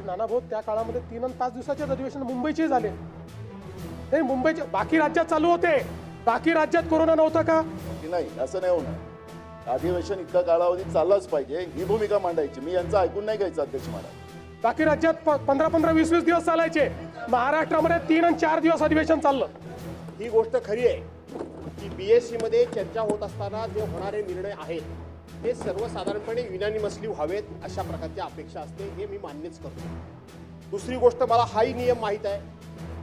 नानाभाऊ त्या काळामध्ये 3 आणि 5 दिवसाचेच अधिवेशन मुंबईचे झाले. नाही मुंबईचे बाकी राज्यात चालू होते. बाकी राज्यात कोरोना नव्हता का? की नाही, असं नाही होणार. अधिवेशन इतका कालावधी चाललाच पाहिजे ही भूमिका मांडायची. मी यांचं ऐकून नाही घ्यायचं अध्यक्ष महाराज. बाकी राज्यात 15-15, 20-20 दिवस चालायचे. महाराष्ट्रामध्ये 3 आणि 4 दिवस अधिवेशन चाललं. ही गोष्ट खरी आहे की BSc मध्ये चर्चा होत असताना जे होणारे निर्णय आहेत ते सर्वसाधारणपणे युनॅनिमसली व्हावेत अशा प्रकारची अपेक्षा असते. हे मी मान्यच करतो. दुसरी गोष्ट, मला हाही नियम माहीत आहे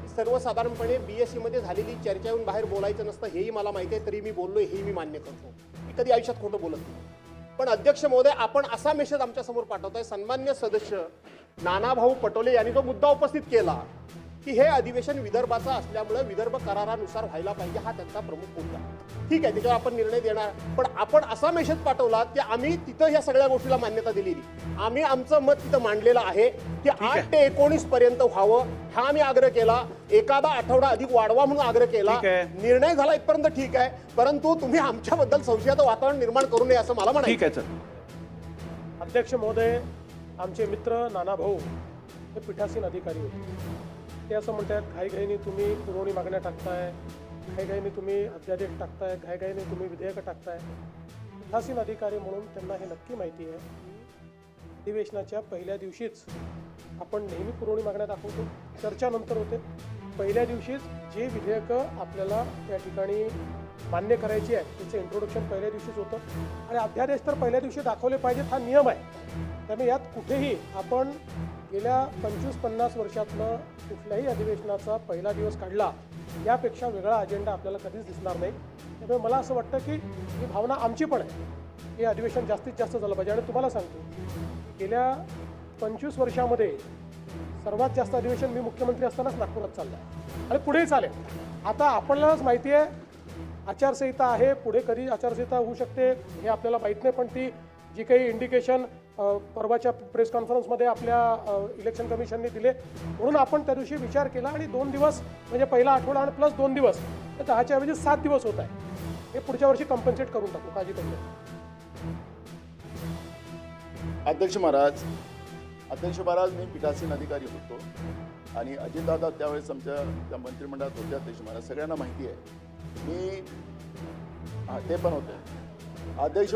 की सर्वसाधारणपणे BSc मध्ये झालेली चर्चा येऊन बाहेर बोलायचं नसतं. हेही मला माहिती आहे, तरी मी बोललोय हेही मी मान्य करतो. मी कधी आयुष्यात खोटं बोलत नाही. पण अध्यक्ष महोदय, आपण असा मेसेज आमच्यासमोर पाठवताय. सन्मान्य सदस्य नानाभाऊ पटोले यांनी जो मुद्दा उपस्थित केला की हे अधिवेशन विदर्भाचं असल्यामुळे विदर्भ करारानुसार व्हायला पाहिजे, हा त्यांचा प्रमुख मुद्दा. ठीक आहे, त्याच्यावर आपण निर्णय देणार. पण आपण असा मेसेज पाठवला की आम्ही तिथं या सगळ्या गोष्टीला मान्यता दिलेली. आम्ही आमचं मत तिथं मांडलेलं आहे की 8 ते 19 पर्यंत व्हावं, हा आम्ही आग्रह केला. एखादा आठवडा अधिक वाढवा म्हणून आग्रह केला. निर्णय झाला इथपर्यंत ठीक आहे, परंतु तुम्ही आमच्याबद्दल संशयाचं वातावरण निर्माण करू नये असं मला म्हणायचं. ठीक आहे सर. अध्यक्ष महोदय, आमचे मित्र नानाभाऊ हे पीठासीन अधिकारी होते. ते असं म्हणतात, घाईघाईने तुम्ही पुरवणी मागण्या टाकताय, घाईघाईने तुम्ही अध्यादेश टाकताय, घाईघाईने तुम्ही विधेयकं टाकताय. पीठासीन अधिकारी म्हणून त्यांना हे नक्की माहिती आहे की अधिवेशनाच्या पहिल्या दिवशीच आपण नेहमी पुरवणी मागण्या दाखवतो. चर्चा नंतर होते. पहिल्या दिवशीच जे विधेयकं आपल्याला त्या ठिकाणी मान्य करायची आहे त्याचं इंट्रोडक्शन पहिल्या दिवशीच होतं आणि अध्यादेश तर पहिल्या दिवशी दाखवले पाहिजेत, हा नियम आहे. त्यामुळे यात कुठेही आपण गेल्या 25-50 वर्षातलं कुठल्याही अधिवेशनाचा पहिला दिवस काढला यापेक्षा वेगळा अजेंडा आपल्याला कधीच दिसणार नाही. त्यामुळे मला असं वाटतं की ही भावना आमची पण आहे. हे अधिवेशन जास्तीत जास्त झालं पाहिजे. आणि तुम्हाला सांगतो, गेल्या 25 वर्षामध्ये सर्वात जास्त अधिवेशन मी मुख्यमंत्री असतानाच नागपुरात चाललं आहे आणि पुढेही चालेल. आता आपल्यालाच माहिती आहे आचारसंहिता आहे, पुढे कधी आचारसंहिता होऊ शकते हे आपल्याला माहीत नाही. पण ती जी काही इंडिकेशन परवाच्या प्रेस कॉन्फरन्समध्ये आपल्या इलेक्शन कमिशनने दिले, म्हणून आपण त्या दिवशी विचार केला आणि 2 दिवस म्हणजे पहिला आठवडा आणि प्लस 2 दिवस, तर 10च्या ऐवजी 7 दिवस होत आहे. हे पुढच्या वर्षी कम्पन्सेट करून टाकू, काळजी करू नका. अध्यक्ष महाराज, मी पीठासीन अधिकारी होतो आणि अजितदादा त्यावेळेस आमच्या त्या मंत्रिमंडळात होते. अध्यक्ष महाराज, सगळ्यांना माहिती आहे. मी ते पण होते. अध्यक्ष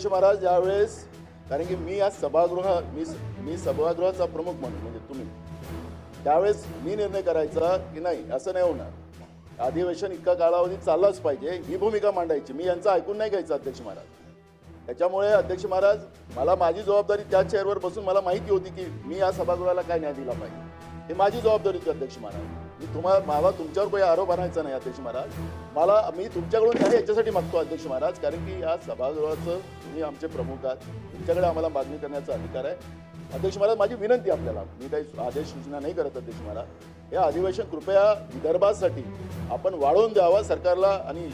महाराज यावेळेस, कारण की मी आज मी सभागृहाचा प्रमुख म्हणून, म्हणजे तुम्ही त्यावेळेस मी निर्णय करायचा की नाही, असं नाही होणार. अधिवेशन इतका कालावधी चाललाच पाहिजे ही भूमिका मांडायची. मी यांचं ऐकून नाही घ्यायचं अध्यक्ष महाराज. त्याच्यामुळे अध्यक्ष महाराज, मला माझी जबाबदारी त्या चेअरवर बसून मला माहिती होती की मी या सभागृहाला काय न्याय दिला पाहिजे. हे माझी जबाबदारी होती अध्यक्ष महाराज. मला तुमच्यावर काही आरोप आणायचा नाही अध्यक्ष महाराज. मी तुमच्याकडून न्याय याच्यासाठी मागतो अध्यक्ष महाराज, कारण की या सभागृहाचं तुम्ही आमचे प्रमुख आहात. तुमच्याकडे आम्हाला मागणी करण्याचा अधिकार आहे. अध्यक्ष महाराज, माझी विनंती आपल्याला, मी काही आदेश सूचना नाही करत अध्यक्ष महाराज. हे अधिवेशन कृपया विदर्भासाठी आपण वाढवून द्यावा सरकारला आणि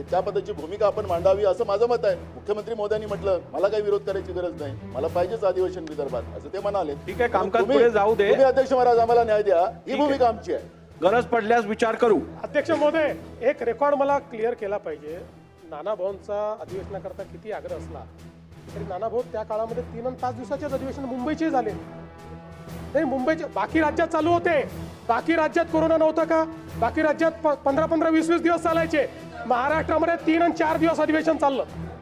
त्या पद्धतीची भूमिका आपण मांडावी असं माझं मत आहे. मुख्यमंत्री मोदयांनी म्हटलं मला काही विरोध करायची गरज नाही, मला पाहिजेच अधिवेशन विदर्भात, असं ते म्हणाले. ठीक आहे, कामकाज पुढे जाऊ दे. तुम्ही अध्यक्ष महाराज आम्हाला न्याय द्या, ही भूमिका आमची आहे. गरज पडल्यास विचार करू. अध्यक्ष महोदय, एक रेकॉर्ड मला क्लिअर केला पाहिजे. नानाभाऊंचा अधिवेशनाकरता किती आग्रह असला तरी नानाभाऊ त्या काळामध्ये 3 आणि 5 दिवसाचेच अधिवेशन मुंबईचे झाले. नाही मुंबईचे बाकी राज्यात चालू होते. बाकी राज्यात कोरोना नव्हता का? बाकी राज्यात 15-15, 20-20 दिवस चालायचे. महाराष्ट्रामध्ये 3 आणि 4 दिवस अधिवेशन चाललं.